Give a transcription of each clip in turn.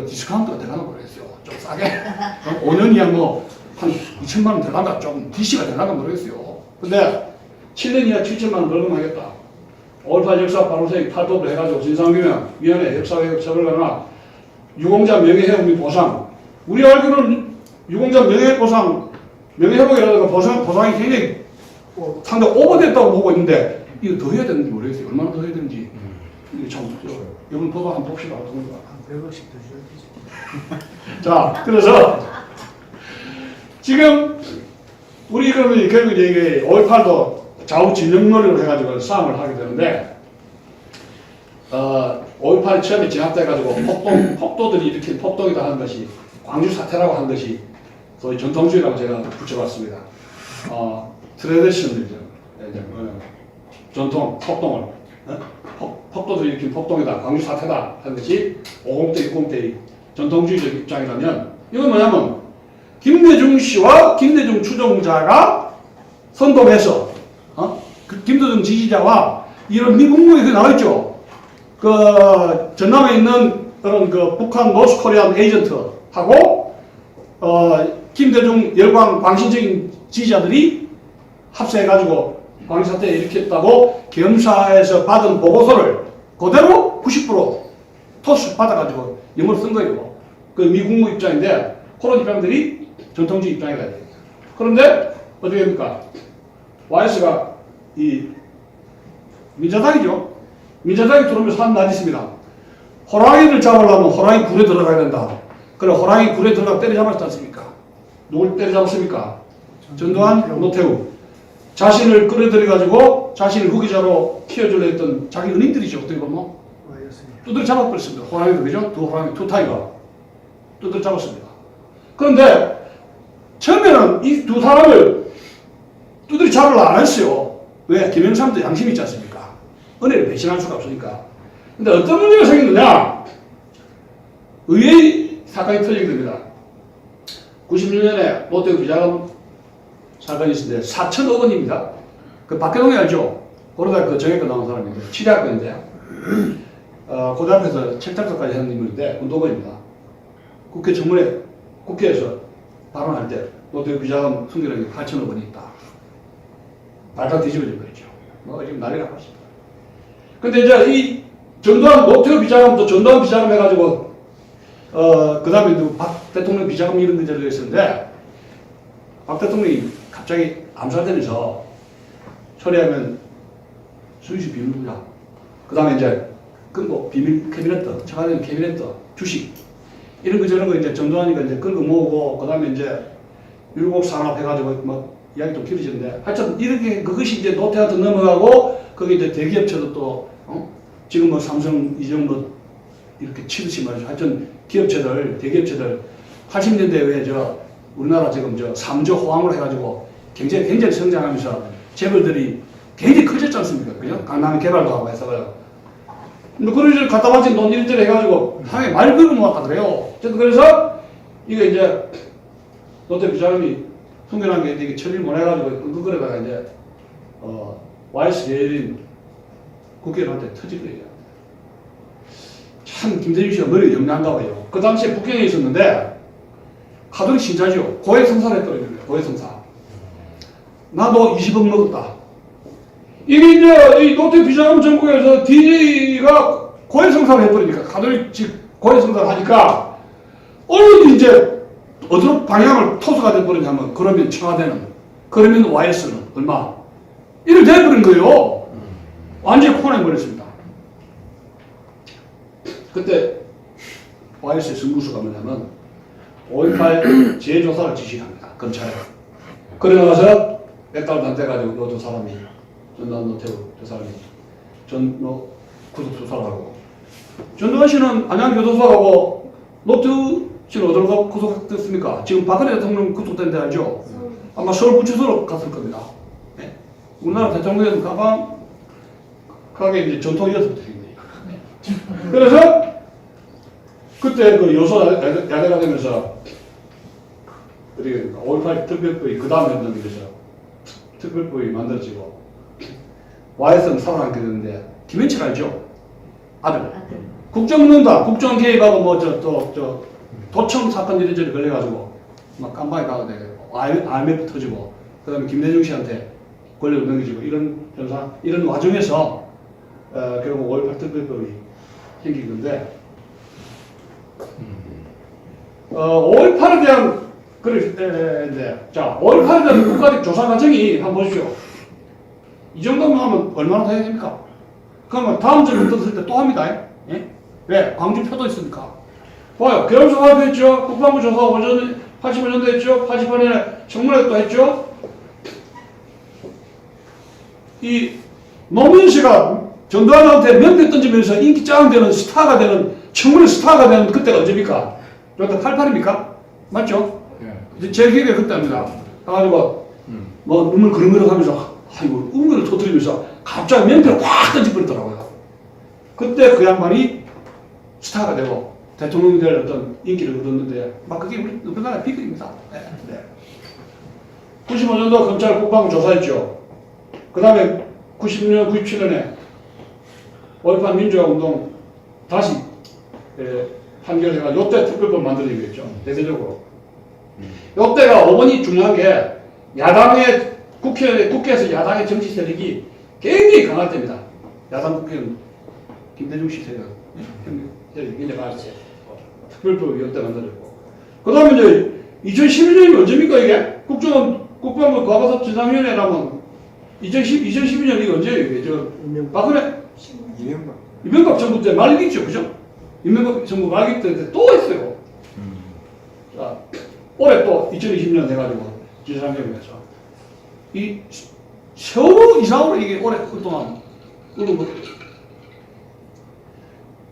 디스카운트가 들어가는 거 모르겠어요. 좀 싸게. 5년 이하 뭐, 한 2천만 원 들어간다. 좀 DC가 들어간다 모르겠어요. 근데 7년 이하 7천만 원 벌금하겠다. 5.18 역사 바로세기 탈법을 해가지고 진상규명, 위원회, 역사회복 처벌하거나 유공자 명예회복및 보상. 우리 알기로는 유공자 명예보상, 명예회복이라든가 보상이 굉장히 상당히 오버됐다고 보고 있는데, 이거 더 해야 되는지 모르겠어요. 얼마나 더 해야 되는지. 이게 참, 이번 법안 한번 봅시다. 100억씩 더 줘야 되지. 자, 그래서 지금 우리 그러면 결국 이게 5.18도 좌우 진영론을 해가지고 싸움을 하게 되는데, 5.18 처음에 진압돼가지고 폭도들이 일으킨 폭동이다 하는 것이 광주 사태라고 하는 것이 소위 전통주의라고 제가 붙여봤습니다. 트레디셔널리즘, 전통 폭동을 폭도들이 일으킨 폭동이다, 광주 사태다 하는 것이 50대, 60대의 전통주의적 입장이라면, 이건 뭐냐면 김대중 씨와 김대중 추종자가 선동해서 그 김대중 지지자와 이런 미국문에 그 나와있죠. 그 전남에 있는 그런 그 북한 노스코리안 에이전트하고 김대중 열광 광신적인 지지자들이 합세해가지고 광주 사태를 일으켰다고 검사에서 받은 보고서를 그대로 90% 토스 받아가지고 영어로 쓴 거예요. 그 미국무 입장인데, 그런 입장들이 전통주의 입장이라 해요. 그런데 어떻게 됩니까? YS가 이 민자당이죠. 민자당이 들어오면서 한 말이 있습니다. 호랑이를 잡으려면 호랑이 굴에 들어가야 된다. 그래, 호랑이 굴에 들어가 때려잡았지 않습니까? 누굴 때려잡았습니까? 전두환, 노태우. 자신을 끌어들여가지고 자신을 후계자로 키워주려 했던 자기 은인들이죠. 어떻게 보면 두드려 잡아버렸습니다. 호랑이도 그죠? 두 호랑이, 투 타이거 두드려 잡았습니다. 그런데 처음에는 이 두 사람을 두드려 잡으려 안 했어요. 왜? 김영삼도 양심이 있지 않습니까? 은혜를 배신할 수가 없으니까. 근데 어떤 문제가 생겼느냐? 의외의 사건이 터지게 됩니다. 96년에 노태우 비자금 사건이 있었는데 4천억 원입니다. 그 박해동이 알죠? 그러다 그 정액과 나온 사람인데, 취재학번인데, 고등학교에서 책 작가까지 하는 인물인데, 운동가입니다. 국회 청문회, 국회에서 발언할 때 노태우 비자금 숨겨놓은 게 8천억 원이 있다. 발칵 뒤집어져 버리죠. 뭐 지금 난리가 났습니다. 근데 이제 이 전두환, 노태우 비자금도 전두환 비자금 해가지고, 그 다음에 박 대통령 비자금 이런 문제를 했었는데, 박 대통령이 갑자기 암살되면서 처리하면 수의시 비밀부장, 그 다음에 이제 금고 비밀 캐비넷터, 청와대 캐비넷터, 주식, 이런 거 저런 거 이제 전두환이가 이제 끌고 모으고, 그 다음에 이제 율곡 산업해가지고 뭐 이야기 좀 길어지는데, 하여튼 이렇게 그것이 이제 노태한테 넘어가고, 거기 이제 대기업체도 또, 지금 뭐 삼성, 이정 뭐 이렇게 치듯이 말이죠. 하여튼 기업체들, 대기업체들 80년대 왜 우리나라 지금 3조 호황으로 해가지고 굉장히 성장하면서 재벌들이 굉장히 커졌지 않습니까? 그죠? 강남 개발도 하고 해서요. 근데 그런 일 갖다 바친 돈 이리저리 해가지고 상에 말 걸어 모았다 그래요. 그래서 이게 이제 노태 비자금이 숨겨놓은 게 이게 처리를 못 해가지고 그거에다가 이제 YS 예린 국회의원한테 터질 거예요. 참 김대중 씨가 머리가 영리한가 봐요. 그 당시에 북경에 있었는데 가톨릭 신자죠. 고해성사를 했더라고요. 고해성사. 나도 20억 먹었다. 이게 이제 이 노태 비자금 정국에서 DJ가 고해성사를 해버리니까, 가톨릭 즉 고해성사를 하니까 얼른 이제 어디로 방향을 토스가 돼버리냐면, 그러면 청와대는, 그러면 YS는 얼마? 이렇게 돼버린 거예요. 완전히 코너해버렸습니다. 그때 YS의 승부수가 뭐냐면 5.18 재조사를 지시합니다. 검찰에. 그래 나가서 몇 달도 안 돼가지고 두 사람이, 전두환, 노태우 두 사람이 구속 수사를 하고, 전두환 씨는 안양교도소하고 노태우 씨는 어디로 구속됐습니까? 지금 박근혜 대통령 구속된 데 알죠? 아마 서울구치소로 갔을 겁니다. 네? 우리나라 대통령은 가게 이제 전통이어서 그래서 그때 그 요소 야대가 되면서, 그리고 5.18 특별법이 그 다음에 연동돼서 특별법이 만들어지고, YS는 살아남게 되는데, 김현철 알죠? 아들. 국정농단, 국정 개입하고 뭐 도청 사건 이런저런 걸려가지고 막 깜빵에 가고 IMF 터지고 그다음에 김대중 씨한테 권력을 넘겨지고 이런 현상, 이런 와중에서 결국 5.18 특별법이 생긴 건데 5.18에 대한 자 5.18에 대한 국가적 조사 과정이 한번 보십시오. 이 정도만 하면 얼마나 더 해야 됩니까? 그러면 다음 점을 떴을 때 또 합니다. 예? 왜? 광주 표도 있으니까. 봐요. 계엄조사도 했죠. 국방부 조사 85년도 했죠. 88년에 청문회 또 했죠. 이 노무현 씨가 전두환한테 면대 던지면서 인기 짱되는 스타가 되는 청문회 스타가 되는 그때가 언제입니까? 그때 88입니까? 맞죠? 예. 제 기억에 그때입니다. 가가지고 뭐 눈물 그릉그릉 하면서 아이고 음료를 터뜨리면서 갑자기 면대를 확 던져버리더라고요. 그때 그 양반이 스타가 되고 대통령이 될 어떤 인기를 얻었는데 막 그게 우리나라의 비극입니다. 네. 95년도 검찰 국방부 조사했죠. 그 다음에 90년, 97년에 5.18 민주화운동 다시 판결해가 요때 특별법 만들어지겠죠. 대대적으로. 요때가 어머니 중요한 게 야당의 국회에서 야당의 정치 세력이 굉장히 강할 때입니다. 야당 국회는 김대중 씨 세력, 굉장히 강할 때 특별법이 요때 만들어졌고. 그 다음에 이제 2012년이 언제입니까 이게? 국방부 과거사 진상위원회라면 2012년 이게 언제예요 이게? 박근혜 이명박 정부 때 말기죠, 그죠? 이명박 정부 말기 때 또 했어요. 자, 올해 또 2020년 돼가지고 진상위원회에서 이 세월호 이상으로 이게 올해 그동안 그런 거.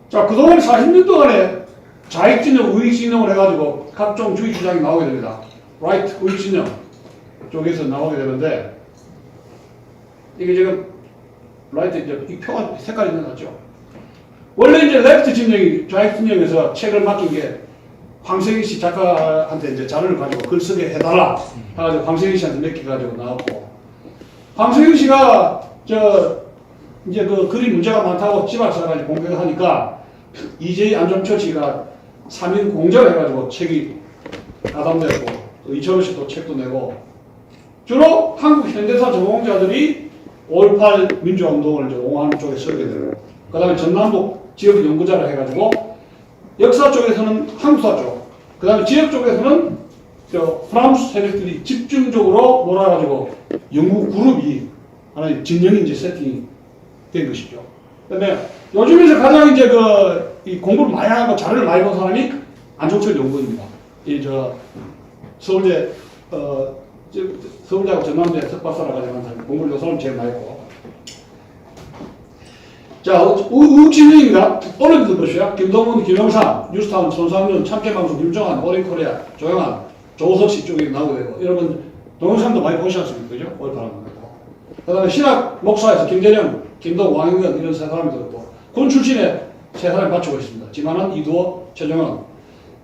자, 그동안 40년 동안에 자익진영, 우익진영을 해가지고 각종 주의 주장이 나오게 됩니다. 라이트, 우익진영 쪽에서 나오게 되는데 이게 지금 라이트 이제 이 표가 색깔이 있는 거 같죠? 원래 이제 레프트 진영이 좌익 진영에서 책을 맡긴 게 황세기 씨 작가한테 이제 자료를 가지고 글 쓰게 해달라 해가지고 황세기 씨한테 맡겨가지고 나왔고 황세기 씨가 이제 그 글이 문제가 많다고 지박사까지 공격을 하니까 이재희 안전처치가 3인 공작을 해가지고 책이 가담됐고 이철호 씨도 책도 내고 주로 한국 현대사 전공자들이 5.18 민주화운동을 이제 옹호하는 쪽에 서게 되고 그 다음에 전남북 지역 연구자를 해가지고 역사 쪽에서는 한국사 쪽, 그 다음에 지역 쪽에서는 프랑스 세력들이 집중적으로 몰아가지고 연구 그룹이 하나의 진영이 이제 세팅이 된 것이죠. 그 다음에 요즘에서 가장 이제 이 공부를 많이 하고 자료를 많이 본 사람이 안종철 연구원입니다. 서울대, 서울대하고 전남대 석박사를 가지고 한 사람, 공부를 요 사람 제일 많이 했고. 자, 우익진영입니다. 오늘도 보시죠. 김동훈, 김영삼, 뉴스타운, 손상윤, 참깨방송, 김정한, 오린코리아, 조영한, 조우석 씨 쪽에 나오게 되고, 여러분, 동영상도 많이 보시지 않습니까? 그죠? 올바른 거고. 그 다음에 신학 목사에서 김대령, 김동, 왕영근 이런 세 사람이 들었고, 군 출신의 세 사람이 맞추고 있습니다. 지만은, 이두호, 최정원.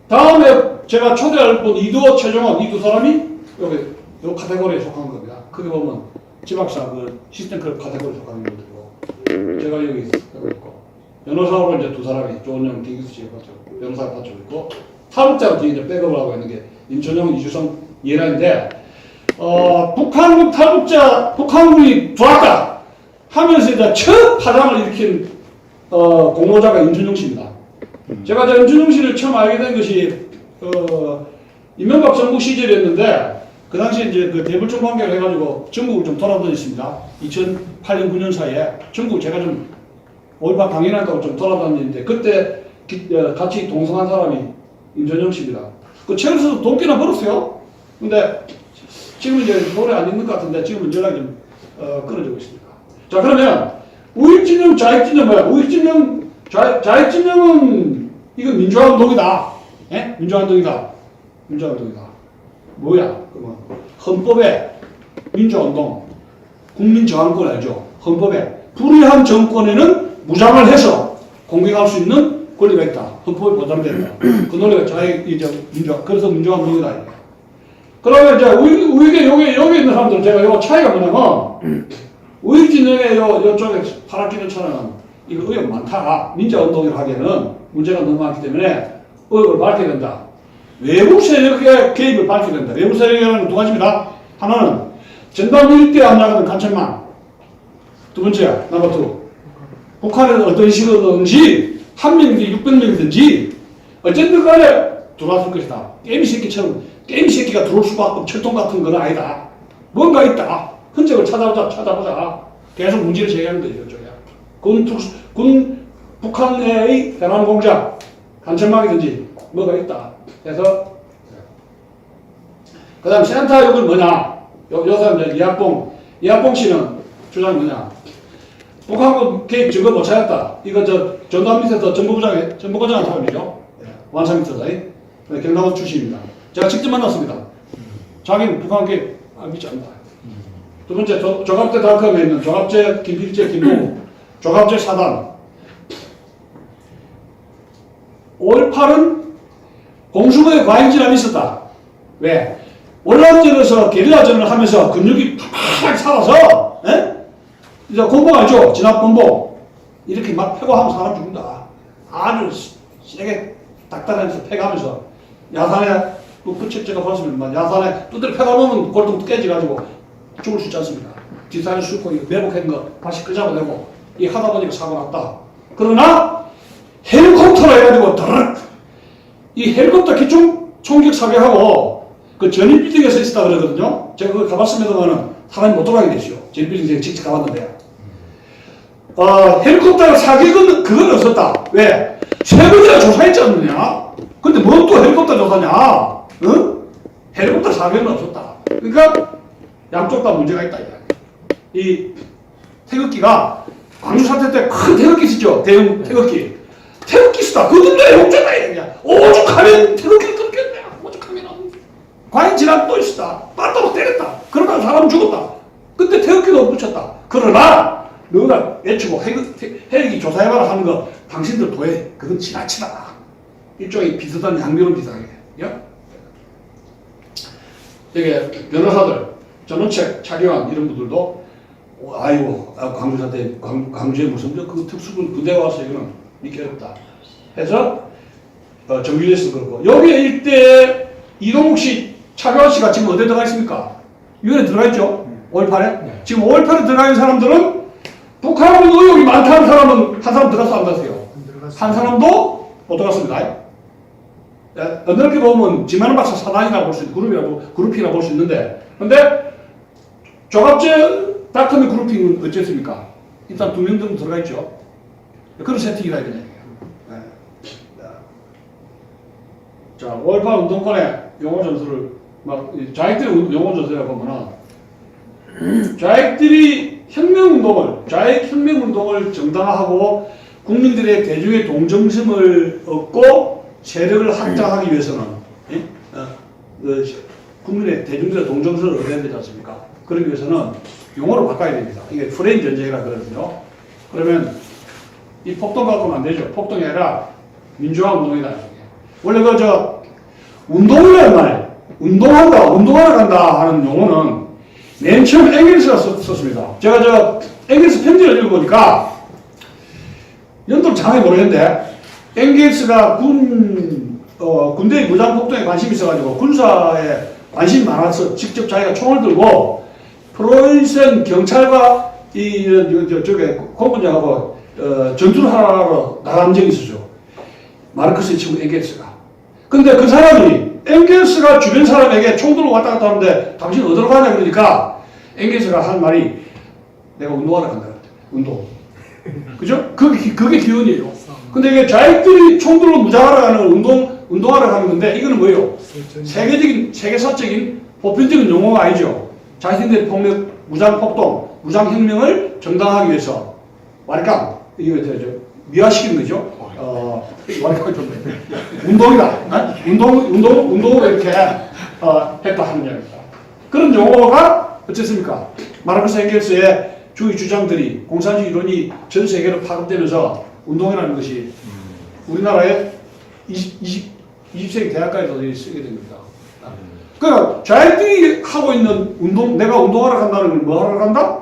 다음에 제가 초대할 분 이두호, 최정원, 이 두 사람이 여기, 요 카테고리에 속한 겁니다. 크게 보면, 지박사 그 시스템 클럽 카테고리에 속한 분들이고, 제가 여기 있고, 변호사로 이제 두 사람이, 조은영, 김기수 씨가 받고, 변호사가 받고 있고, 탈북자로 뒤에 이제 백업을 하고 있는 게, 임천영, 이주성, 이해란인데, 북한군 탈북자, 북한군이 들어왔다! 하면서 이제 첫 파장을 일으킨, 공로자가 임준영 씨입니다. 제가 저 임준영 씨를 처음 알게 된 것이, 이명박 정부 시절이었는데, 그 당시에 이제 그 대불종 관계를 해가지고 전국을 좀 돌아다녔습니다. 2008년, 9년 사이에 전국 제가 좀 5.18 당연하다고 좀 돌아다녔는데 그때 같이 동성한 사람이 임전영 씨입니다. 그 책을 써서 돈끼나 벌었어요. 근데 지금은 이제 노래 안 있는 것 같은데 지금은 연락이 좀 끊어지고 있습니다. 자, 그러면 우익진영, 좌익진영 뭐야? 우익진영, 좌익진영은 이건 민주화운동이다. 예? 민주화운동이다. 민주화운동이다. 뭐야? 그러면 헌법에 민주화운동, 국민저항권 알죠? 헌법에 불의한 정권에는 무장을 해서 공격할 수 있는 권리가 있다. 헌법에 보장된다. 그 논리가 민주화, 그래서 민주화운동이다. 그러면 이제 우익에 여기 있는 사람들은 제가 요 차이가 뭐냐면 우익진영의 요쪽에 파랗게 차는 이거 의혹 많다. 민자운동을 하기에는 문제가 너무 많기 때문에 의혹을 밝혀야 된다. 외국 세력의 개입을 밝혀야 된다. 외국 세력이라는 두 가지입니다. 하나는 전남 일대에 함락하는 간첩망. 두 번째, 넘버 투. 북한에는 어떤 식으로든지 한 명이든지 600명이든지 어쨌든 간에 들어왔을 것이다. 게임 새끼처럼 게임 새끼가 들어올 수밖에 없는 철통 같은 건 아니다. 뭔가 있다. 흔적을 찾아보자. 계속 문제를 제기하는 거죠. 북한의 대남 공작, 간첩망이든지 뭐가 있다. 그래서 그 다음 센터 욕은 뭐냐? 요 사람 이학봉 씨는 주장이 뭐냐? 북한군 개입 증거 못 찾았다. 이거 전남 밑에서 정보부장한 사람이죠. 완산 밑에서 경남도 출신입니다. 제가 직접 만났습니다. 자기는 북한 개입 믿지 않는다. 두 번째 조갑제 닷컴에 있는 조갑제 김필재 김동우 조갑제 사단 5.18은 공수부의 과잉질환이 있었다. 왜? 월남전에서 게릴라전을 하면서 근육이 팍팍 살아서 이제 공복 알죠? 진압 공복 이렇게 막 패고하면 사람 죽는다. 아주 세게 딱딱하면서 패가면서 야산에 끝책제가 봤으면 야산에 두드려 패가 놓으면 골통 깨져가지고 죽을 수 있지 않습니까? 뒷산에 싣고 매복한 거 다시 끄잡아내고 이 하다 보니까 사고 났다. 그러나 헬리콥터로 해가지고 드르륵 이 헬리콥터 기총 총격 사격하고 그 전입 빌딩에서 있었다 그러거든요. 제가 그거 가봤습니다만은 사람이 못 돌아가게 됐죠. 전입 빌딩 제가 직접 가봤는데 헬리콥터 사격은 그건 없었다. 왜? 세번이나 조사했지 않느냐? 근데 뭔 또 헬리콥터 조사냐? 응? 헬리콥터 사격은 없었다. 그러니까 양쪽 다 문제가 있다. 이 태극기가 광주 사태 때 큰 태극기 있었죠. 대형 태극기. 태극기 쓰다. 그들도 용전다 이거냐. 오죽하면 태극기를 끊겼냐. 오죽하면 과잉 질환 또 있었다. 빠따로 때렸다. 그러다가 사람 죽었다. 근데 태극기도 붙였다. 그러나 너가 외치고 헬기 조사해봐라 하는 거 당신들 도해. 그건 지나치다. 일종의 비슷한 양면은 비슷하게. 이게 변호사들 전원책 착용한 이런 분들도 아이고 광주 사태 광주에 무슨 그 특수군 부대가 와서 이거는 믿기 어렵다 해서 정규제에서 그렇고 여기 일대 이동욱 씨, 차교환 씨가 지금 어디에 들어가 있습니까? 유엔에 들어가 있죠? 5.18에? 네. 지금 5.18에 들어가 있는 사람들은 북한은 의혹이 많다는 사람은 한 사람 들어갔어 안 들어갔어요? 한 사람도 못 들어갔습니다. 넓게 보면 지만은 박사 사단이라고 볼 수 있는 그룹이라고 볼 수 있는데 근데 조갑제 닷컴의 그룹핑은 어쨌습니까? 일단 2명 정도 들어가 있죠. 그런 세팅이다 이거냐. 자, 5.18 운동권의 용어 전술을 자익들의 용어 전술이라 보면은 자익들이 자익 혁명운동을 정당화하고 국민들의 대중의 동정심을 얻고 세력을 확장하기 위해서는 국민의 대중들의 동정심을 얻어야 되지 않습니까? 그러기 위해서는 용어를 바꿔야 됩니다. 이게 프레임 전쟁이라 그러거든요. 그러면 이 폭동 갖고는 안 되죠. 폭동이 아니라 민주화 운동이다. 원래 운동이라는 말, 운동하러 간다 하는 용어는 맨 처음 앵겔스가 썼습니다. 제가 앵겔스 편지를 읽어보니까 연도를 정확히 모르겠는데 앵겔스가 군대의 무장폭동에 관심이 있어가지고 군사에 관심이 많아서 직접 자기가 총을 들고 프로인센 경찰과 저게 공군장하고 전투를 하러 나간 적이 있었죠. 마르크스의 친구 앵겔스가. 근데 그 사람이 앵겔스가 주변 사람에게 총 들고 왔다 갔다 하는데 당신 어디로 가냐 그러니까 앵겔스가 한 말이 내가 운동하러 간다. 운동. 그죠? 그게 기원이에요. 근데 이게 자익들이 총 들고 무장하러 가는 운동하러 가는 건데 이거는 뭐예요? 세계사적인 보편적인 용어가 아니죠. 자신들의 폭력, 무장폭동, 무장혁명을 정당화하기 위해서 와리깡, 이거 미화시키는 거죠. 와리깡이 좋네. 운동이다. 운동을 이렇게 했다 하는 이야기입니다. 그런 용어가 어쨌습니까? 마르크스 앵겔스의 주의 주장들이 공산주의 이론이 전 세계로 파급되면서 운동이라는 것이 우리나라의 20세기 대학가에서 쓰게 됩니다. 그러니까 자기들이 하고 있는 운동, 내가 운동하러 간다는 건 뭐 하러 간다?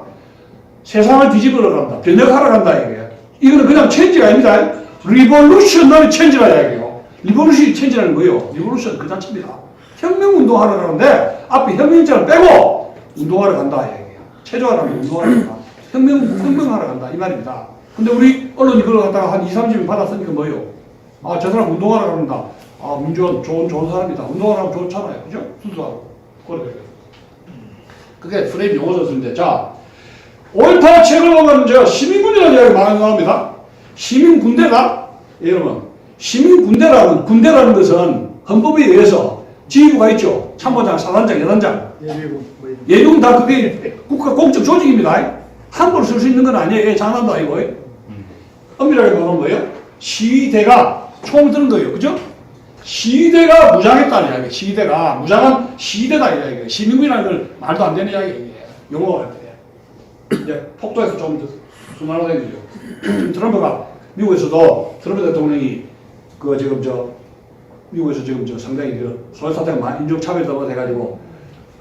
세상을 뒤집으러 간다. 변혁하러 간다 이게. 이거는 그냥 체인지가 아닙니다. 리볼루셔너리 체인지라 이야기해요. 리볼루션이 체인지라는 거예요. 리볼루션 그 자체입니다. 혁명운동하러 가는데 앞에 혁명자를 빼고 운동하러 간다 이야기해요. 체조하라면 운동하러 간다. 혁명하러 간다 이 말입니다. 근데 우리 언론이 그걸 갖다가 한 2, 30명 받았으니까 뭐예요? 아, 저 사람 운동하러 간다. 아, 민주화 좋은 사람이다. 운동하러 가면 좋잖아요. 그죠? 순수하고. 그래. 그게 프레임 용어 전술인데, 자, 옳다 책을 보면 저 시민군이라는 이야기 많이 나옵니다. 시민군대다? 여러분, 군대라는 것은 헌법에 의해서 지휘부가 있죠. 참모장, 사단장, 여단장. 예비군 다 그게 국가 공적 조직입니다. 함부로 쓸 수 있는 건 아니에요. 장난도 아니고. 엄밀하게 말하면 뭐예요? 시위대가 총을 드는 거예요. 그죠? 시위대가 무장했다는 이야기예요. 시위대가 무장한 시위대다 이야기예요. 시민군이라는 걸 말도 안 되는 이야기예요. 용어가 이제 폭도에서 좀 수많아진 거죠. 지금 트럼프가 미국에서도 트럼프 대통령이 그 지금 미국에서 지금 상당히 그 소유 사태가 인종차별도 돼가지고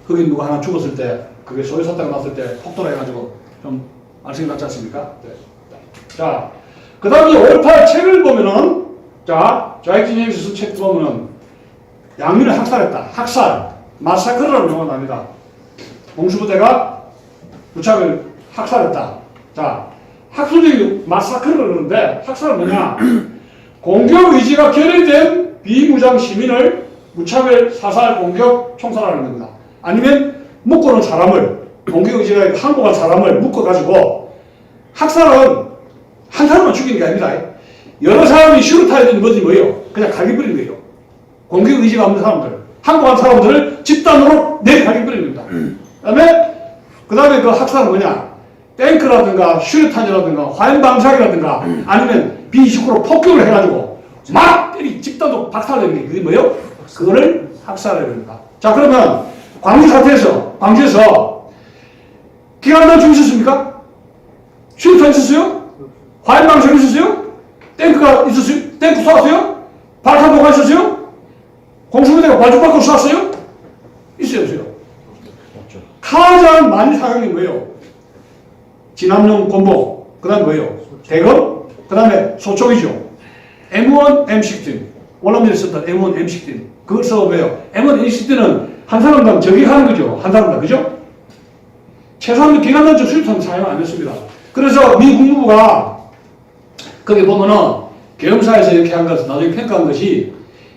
흑인 누가 하나 죽었을 때 그게 소유 사태가 났을 때 폭도를 해가지고 좀 알성이 났지 않습니까? 네. 자, 그 다음에 5.18 책을 보면은 좌익 진영에서 책 보면은 양민을 학살했다. 학살, 마사크르라는 용어가 납니다. 공수부대가 무차별 학살했다. 자, 학술적인 마사크르를 그러는데 학살은 뭐냐? 공격 의지가 결여된 비무장 시민을 무차별 사살, 공격, 총살하는 겁니다. 아니면 묶어놓은 사람을 공격 의지가 항복한 사람을 묶어가지고 학살은 한 사람만 죽이는 게 아닙니다. 여러 사람이 슈루타이든 뭐지 뭐예요? 그냥 갈기 뿌리는 거예요. 공격 의지가 없는 사람들, 항복한 사람들을 집단으로 갈기 뿌리는 겁니다. 그 다음에 그 학살은 뭐냐? 탱크라든가 슈루탄이라든가 화염방사기라든가 아니면 B-29로 폭격을 해가지고 막 집단도 박살내는 게 그게 뭐예요? 그거를 학살을 합니다. 자, 그러면 광주 사태에서 광주에서 기관단 죽으셨습니까? 슈루탄 있었어요? 화염방사기 있었어요? 탱크가 있었어요? 탱크 쏘았어요? 발탄도가 있었어요? 공수부대가 발주박고 쏘았어요? 있어요, 없어요? 없죠. 가장 많이 사용된 거예요. 진압용 곤봉, 그 다음에 뭐예요? 대검, 그 다음에 소총이죠. M1, M16. 월남전에 썼던 M1, M16. 그걸 써 뭐예요? M1, M16는 한 사람당 저격하는 거죠. 한 사람당, 그죠? 최소한 기관단적 수류탄 사용 안 했습니다. 그래서 미 국무부가 거기 보면은 계엄사에서 이렇게 한 것은 나중에 평가한 것이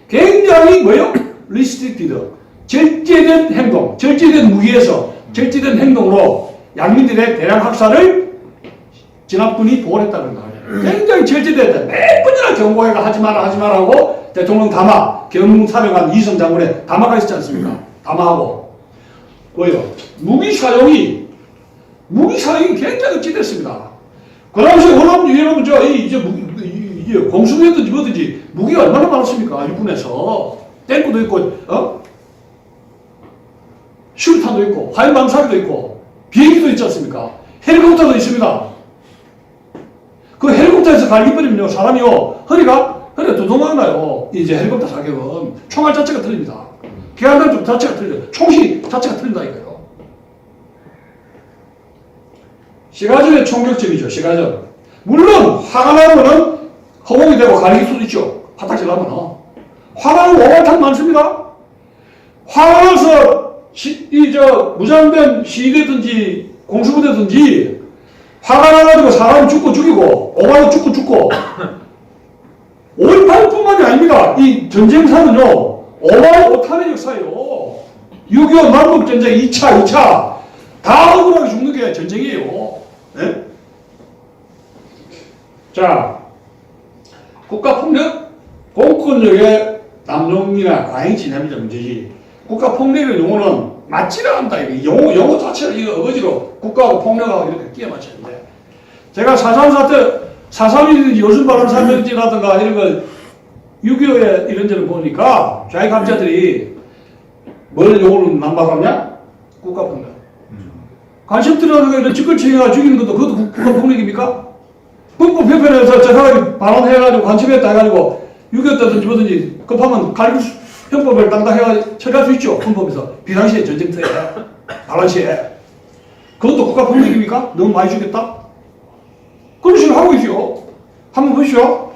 굉장히 뭐예요? 리스트릭티드. 절제된 행동, 절제된 무기에서 절제된 행동으로 양민들의 대량 학살을 진압군이 보호했다는 거예요. 굉장히 절제됐다. 몇 번이나 경고해가 하지 마라 하고 대통령 담화, 경무 사령관 이성 장군의 담화가 있지 않습니까? 담화하고 뭐예요? 무기 사용이 굉장히 억제됐습니다. 그 당시에 여러분 이제 공수부대든지 뭐든지 무기가 얼마나 많았습니까? 육군에서 탱크도 있고 슈루탄도 있고 화염방사기도 있고 비행기도 있지 않습니까? 헬리콥터도 있습니다. 그 헬리콥터에서 갈기버리면요 사람이요 허리가 두동강 나요. 이제 헬리콥터 사격은 총알 자체가 틀립니다. 기관단 자체가 틀려요. 총시 자체가 틀린다 이거예요. 시가전의 총격전이죠. 시가전. 물론 화가 나면은 허공이 되고 갈길 수도 있죠. 파닥질 나면은. 화가 나면 오만탕 많습니다. 화가 나서 무장된 시위대든지 공수부대든지 화가 나가지고 사람 죽고 죽이고 오만원 죽고 5.18뿐만이 아닙니다. 이 전쟁사는요 5만 5탄의 역사예요. 6.25 남북전쟁 2차 다 억울하게 죽는 게 전쟁이에요. 네? 자, 국가폭력, 공권력의 남용이나 과잉 진압이자 문제지. 국가폭력의 용어는 맞지를 않다. 용어 자체를 이거 어거지로 국가하고 폭력하고 이렇게 끼워 맞췄는데. 제가 4.3 사태, 4.3이든지 요즘 발언 사명지라든가 이런 걸 6.25에 이런 데를 보니까 좌익학자들이 뭘 용어로 남발하냐? 국가폭력. 관심들어가지고 이런 직권치기가 죽이는 것도 그것도 국가폭력입니까? 헌법협회에서 저 사람이 발언해가지고 관심했다 해가지고 6.25 때든지 뭐든지 급하면 형법을 당당해가지고 처리할 수 있죠. 헌법에서. 비상시에 전쟁터에 반란시에. 그것도 국가폭력입니까? 너무 많이 죽였다? 그런 식으로 하고 있어요. 한번 보시오.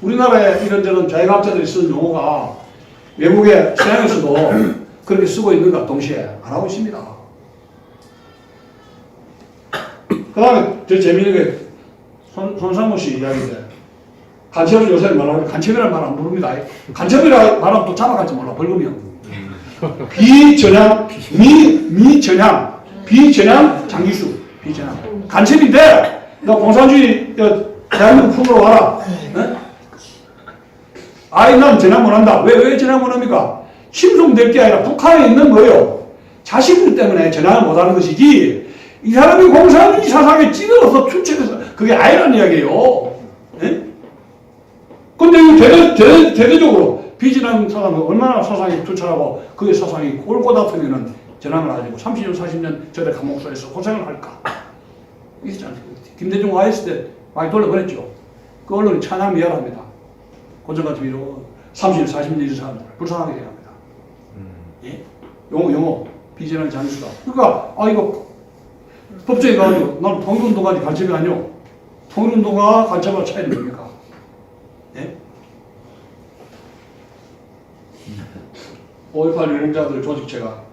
우리나라에 이런저런 자유학자들이 쓰는 용어가 외국의 서양에서도 그렇게 쓰고 있는가 동시에 안 하고 있습니다. 그 다음에 저 재미있는 게 손상무 씨 이야기인데 간첩을 요새 말하면 간첩이라는 말 안 부릅니다. 간첩이라는 말하면 또 잡아갈지 몰라 벌금이요. 비전향 미전향 비전향 장기수 비전향 간첩인데 너 공산주의 대한민국 품으로 와라. 아이 난 전향 못한다. 왜 전향 못합니까? 침송될 게 아니라 북한에 있는 거예요. 자신들 때문에 전향을 못하는 것이지 이 사람이 공산주의 사상에 찌들어서 출처해서 그게 아니라는 이야기예요. 근데 대대적으로 비전향 사상은 얼마나 사상이 투철하고 그의 사상이 옳고 같으면은 전향을 가지고 30년 40년 저래 감옥소에서 고생을 할까? 있지 않습니까? 김대중 와 있을 때 많이 돌려보냈죠. 그 언론이 찬양 미안합니다. 고전 같은 이로 30년 40년 이런 사람들 불쌍하게 생각합니다. 예? 용어 비전향 장수다. 그러니까 이거 법정에 가가지고 나는 통일운동가지 간첩이 아니오. 통일운동가 간첩과 차이는 뭡니까? 예? 5.18 유공자들 조직체가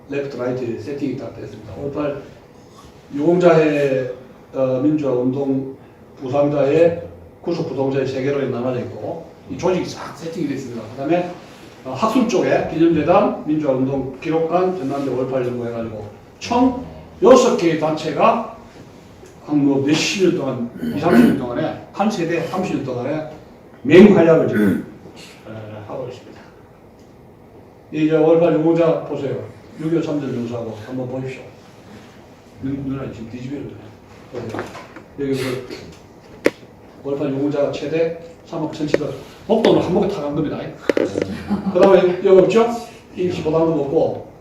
레프트 라이트 세팅이 딱 됐습니다. 5.18 유공자의 민주화운동 부상자의 구속부동자의 세 개로 나눠져 있고 이 조직이 싹 세팅이 됐습니다. 그 다음에 학술 쪽에 기념재단, 민주화운동 기록관, 전남대 5.18 연구 해가지고 총 6개의 단체가 한 몇십 년 동안, 20, 30년 동안에 한 세대 30년 동안에 맹활약을 지금 하고 있습니다. 이제 5.18 유공자 보세요. 6.25 참전 용사하고 한번 보십시오. 누나 지금 뒤집이를 보세요. 여기 5.18 유공자가 최대 3억 1,700원. 목돈을 한 목에 타간 겁니다. 그 다음에 여기 없죠? 임시 보상도 없고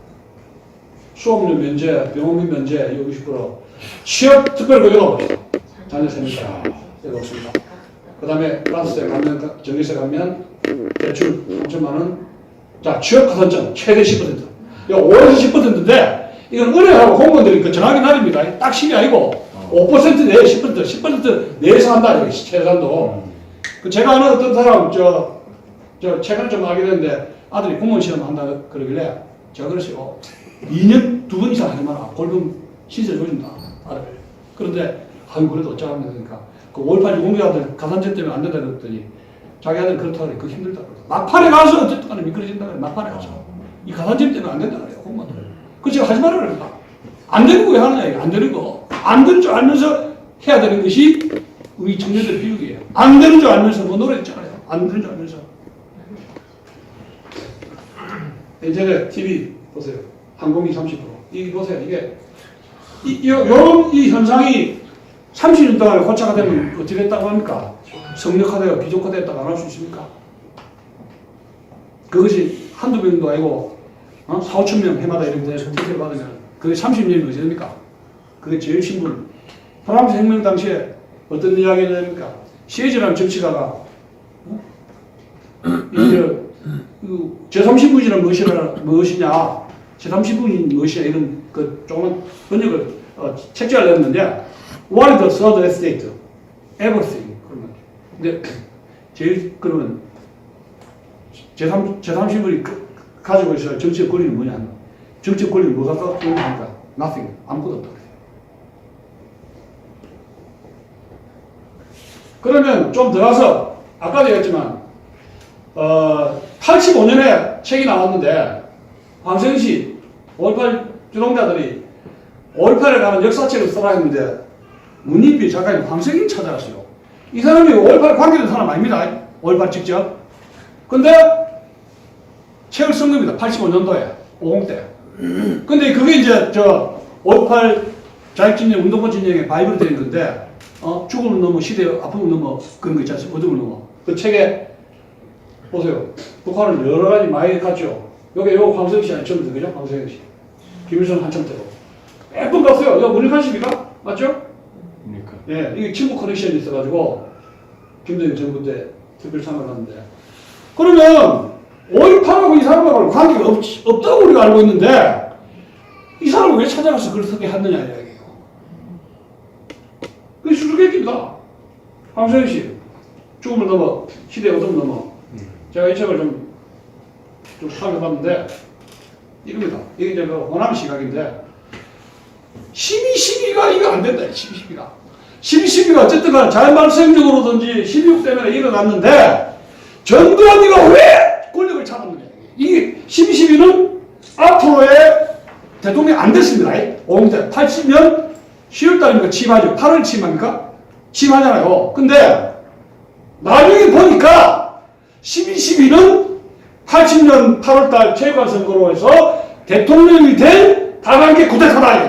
수업료 면제, 병원비 면제 여기 60%. 취업 특별고용 없어요. 자녀 세니까 여기 없습니다. 그 다음에 가스세 가면, 전기세 가면 대출 3천만 원. 자, 취업 가산점 최대 10%. 이거 5에서 10%인데 이건 은행하고 공무원들이 그 정하게 날입니다. 딱 10이 아니고 5% 내에 10% 내에서 한다. 여기 최소한도. 그 제가 아는 어떤 사람 저 최근에 좀 알게 됐는데 아들이 공무원 시험 한다 그러길래 제가 그랬어요. 2년 2번 이상 하지 마라. 벌금 신세 줘준다. 아들. 그런데 그래도 어쩌면 되니까 그 5.18 유공자들 가산점 때문에 안 된다 그랬더니 자기 아들 그렇다 그래. 그거 힘들다 그래. 막판에 가서 어쨌든 간에 미끄러진다 그래. 막판에 가서. 이 가산점 때문에 안 된다 그래요. 공무원들. 그래서 제가 하지 말라 그랬다. 안 되는 거 왜 하느냐 이게. 안 되는 거. 안 되는 줄 알면서 해야 되는 것이 우리 청년들 교육이에요. 안 되는 줄 알면서 뭐 노래했잖아요. 안 되는 줄 알면서. 예전에 TV 보세요. 항공기 30%. 이 보세요. 이게 이 현상이 30년 동안 고착화 되면 어떻게 됐다고 합니까? 성역화되고 비족화됐다고 안 할 수 있습니까? 그것이 한두 명도 아니고 4, 5천 명 해마다 이렇게 택배를 받으면 그게 30년이 어찌 됩니까? 그게 제일 신분. 프랑스 혁명 당시에 어떤 이야기를 합니까? 시에즈라는 정치가가 제3신분이란 무엇이냐 제3신분이 무엇이냐 이런 그 조그만 번역을 책자를 냈는데 What is the third estate? Everything. 그러면 근데 제일 그러면 제3신분이 가지고 있어야 정치적 권리는 뭐냐? 정치적 권리는 뭐가 있습니까? Nothing. 아무것도 없다. 그러면 좀 들어가서 아까도 얘기했지만 85년에 책이 나왔는데 황성시 5.18 주동자들이 5.18에 관한 역사책을 써라 했는데 문희필 작가님 황성인 찾아갔어요. 이 사람이 5.18 관계된 사람 아닙니다. 5.18 직접. 근데 책을 쓴 겁니다. 85년도에 50대. 근데 그게 이제 5.18 자익진영 운동권 진영의 바이블이 되는 건데 죽음을 넘어 시대 아픔을 넘어 그런 거 있지 않습니까? 어둠을 넘어. 그 책에 보세요. 북한은 여러 가지 많이 갔죠. 요게 황성희 씨 아니 처음 그죠? 황성희 씨. 김일성 한참 때로. 몇 번 갔어요. 이거 문익환 씨입니까? 맞죠? 예, 이게 친구 커넥션이 있어가지고 김대중 정부 때 특별 참여를 하는데 그러면 5.18하고 이 사람하고 관계가 없다고 우리가 알고 있는데 이 사람을 왜 찾아가서 그렇게 했느냐 이야기예요. 그게 수수께끼입니다. 황소영 씨, 죽음을 넘어, 시대의 어둠을 넘어. 제가 이 책을 좀 살펴봤는데, 이겁니다. 이게 이제 그 호남의 시각인데, 12.12가 이거 안 된다, 12.12가. 12.12가 어쨌든 간에 자연발생적으로든지 16 때문에 일어났는데, 전두환이가 왜 권력을 잡았느냐. 이게 12.12는 앞으로의 대통령이 안 됐습니다. 50대 80년 10월달입니까? 취임하죠. 8월 취임합니까? 취임하잖아요. 근데 나중에 보니까 12.12는 80년 8월달 체육관 선거로 해서 대통령이 된 다단계 쿠데타다.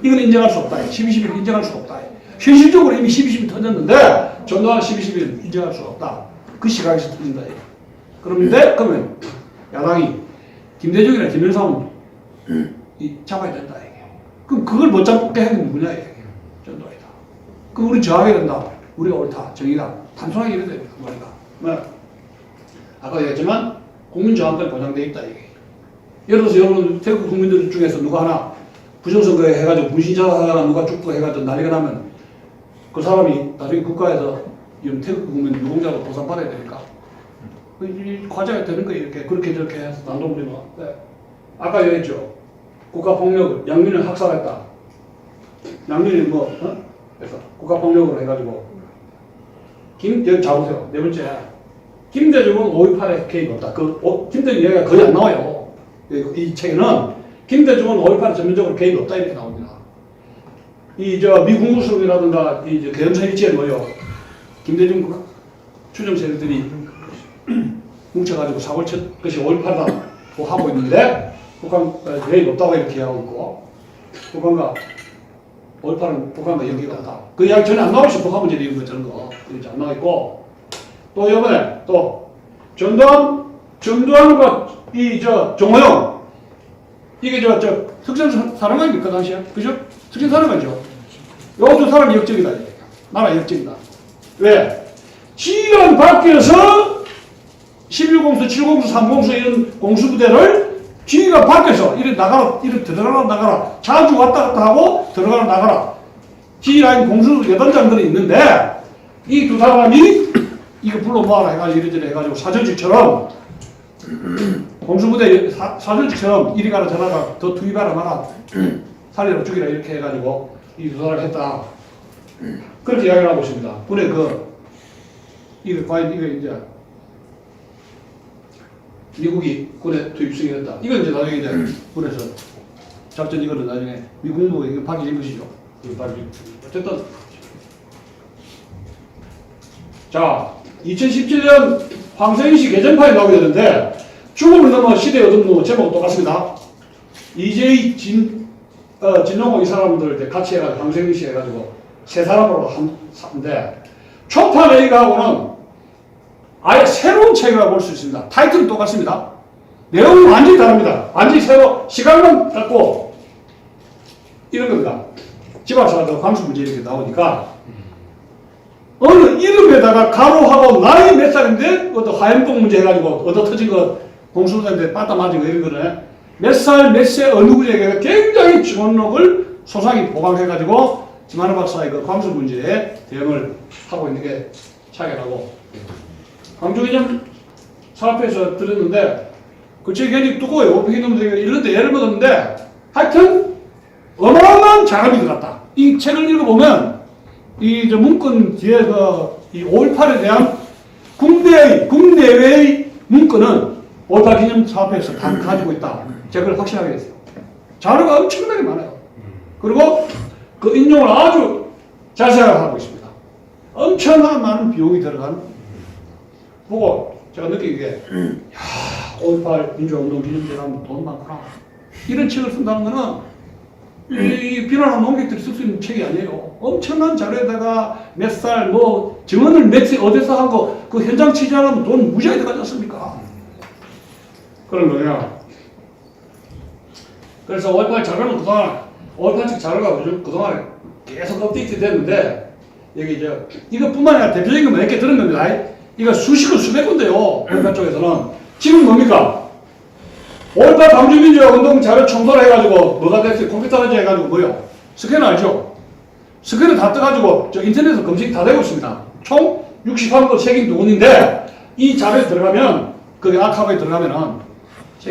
이건 인정할 수 없다. 12.12는 인정할 수 없다. 현실적으로 이미 12.12 터졌는데 전두환 12.12는 인정할 수 없다. 그 시각에서 터진다. 그러면 야당이 김대중이나 김영삼은 잡아야 된다. 그럼 그걸 못 잡게 하는 누구냐? 전두환이다. 그럼 우리 저항해야 된다. 우리가 옳다. 정의다. 단순하게 이래야 됩니다. 그 말이다. 뭐, 아까 얘기했지만 국민 저항권이 보장되어 있다. 예를 들어서 여러분 태국 국민들 중에서 누가 하나 부정선거에 해가지고 문신자가 누가 죽고 해가지고 난리가 나면 그 사람이 나중에 국가에서 태국 국민 유공자로 보상받아야 되니까 이 과제가 되는 거예요. 이렇게 그렇게 저렇게 해서 난동부리면. 네. 아까 얘기했죠. 국가폭력을 양민을 학살했다. 양민이 그래서 국가폭력으로 해가지고 여기 잡으세요. 네 번째, 김대중은 5.18에 개입 없다. 김대중 얘기가 거의 안 나와요. 이 책에는 김대중은 5.18에 전면적으로 개입 없다 이렇게 나옵니다. 미군구수이라든가 계엄사일지에 뭐요? 김대중 추정 세력들이 뭉쳐가지고 사고를 쳤 것이 5.18다고 하고 있는데 북한 개입 없다고 이렇게 하고 있고 북한과 5.18은 북한과 연계가 없다. 그 이야기 전에 안 나오시 북한 문제 이런 거 저런 거 이렇게 안 나와 있고 또 이번에 또 전두환과 정호영 이게 특전사령관입니까 당시에 그죠? 특전사령관이죠. 요 두 사람이 역적이다. 나라 역적이다. 왜? 지휘관 밖에서 11공수, 7공수, 3공수 이런 공수부대를 지휘관 밖에서 이래 나가라, 이래 들어가라 나가라 자주 왔다 갔다 하고 들어가라 나가라 지휘라인 공수 8장들이 있는데 이 두 사람이 이거 불러 모아라 해가지고 이래저래 해가지고 사전직처럼 공수부대 사전직처럼 이리 가라 저리 가라 더 투입하라 마라 살리라 죽이라 이렇게 해가지고 이 두 사람을 했다. 그렇게 이야기를 하고 있습니다. 군의 이게 과연 이게 이제 미국이 군에 투입 승인했다. 이건 이제 나중에 이제 군에서 작전 이거는 나중에 미국 국무부가 이거 밝혀진 것이죠. 어쨌든 자 2017년 황세인 씨 개정판이 나오게 되는데 죽음을 넘어 시대의 어둠 제목은 똑같습니다. 이재희 진용호 이 사람들 이제 같이 해가지고 황세인 씨 해가지고 세 사람으로 한데 초판 A하고는 아예 새로운 책이라고 볼 수 있습니다. 타이틀은 똑같습니다. 내용은 완전히 다릅니다. 완전히 새로 시간만 갖고 이런 겁니다. 지방사회도 감수 문제 이렇게 나오니까 어느 이름에다가 가로하고 나이 몇 살인데 어떤 화염병 문제 해가지고 얻어 터진 거 공수부대인데 빠따 맞은 거 이런 거는 몇 살 몇 세 어느 구에게 굉장히 주권력을 소상히 보강해가지고 김하늘 박사의 그 감수 문제에 대응을 하고 있는 게 차이라고. 광주기념 사업회에서 들었는데 그 책이 굉장히 두꺼워요. 500개 넘는 책이 읽는데 예를 들었는데 하여튼 어마어마한 작업이 들어갔다. 이 책을 읽어보면 이 문건 뒤에 이 5.18에 대한 국내외의 문건은 5.18 기념 사업회에서 다 가지고 있다. 제가 그걸 확신하게 됐어요. 자료가 엄청나게 많아요. 그리고 그 인용을 아주 자세하게 하고 있습니다. 엄청난 많은 비용이 들어간 보고 제가 느끼기에 5.18 민주화운동 기념제라면 돈 많구나. 이런 책을 쓴다는 거는 이 비난하는 농객들이 쓸 수 있는 책이 아니에요. 엄청난 자료에다가 몇 살, 증언을 어디서 하고 그 현장 취재하면 돈 무지하게 들어가지 않습니까? 그런 거냐. 그래서 5.18 자료는 그동안 5.18 책 자료가 그동안에 계속 업데이트 됐는데 여기 이것뿐만 아니라 대표적인 거 몇 개 들은 겁니다. 이거 수십 건 수백 건데요. 5.18 쪽에서는 지금 뭡니까? 5.18 광주민주화운동 자료 청소를 해가지고 뭐가 됐어요? 컴퓨터로 해가지고 뭐요? 스캐너 알죠? 스캐너 다 떠가지고 인터넷에서 검색 다 되고 있습니다. 총 61건 책임 동원인데 이 자료에 들어가면 거기 아카바에 들어가면은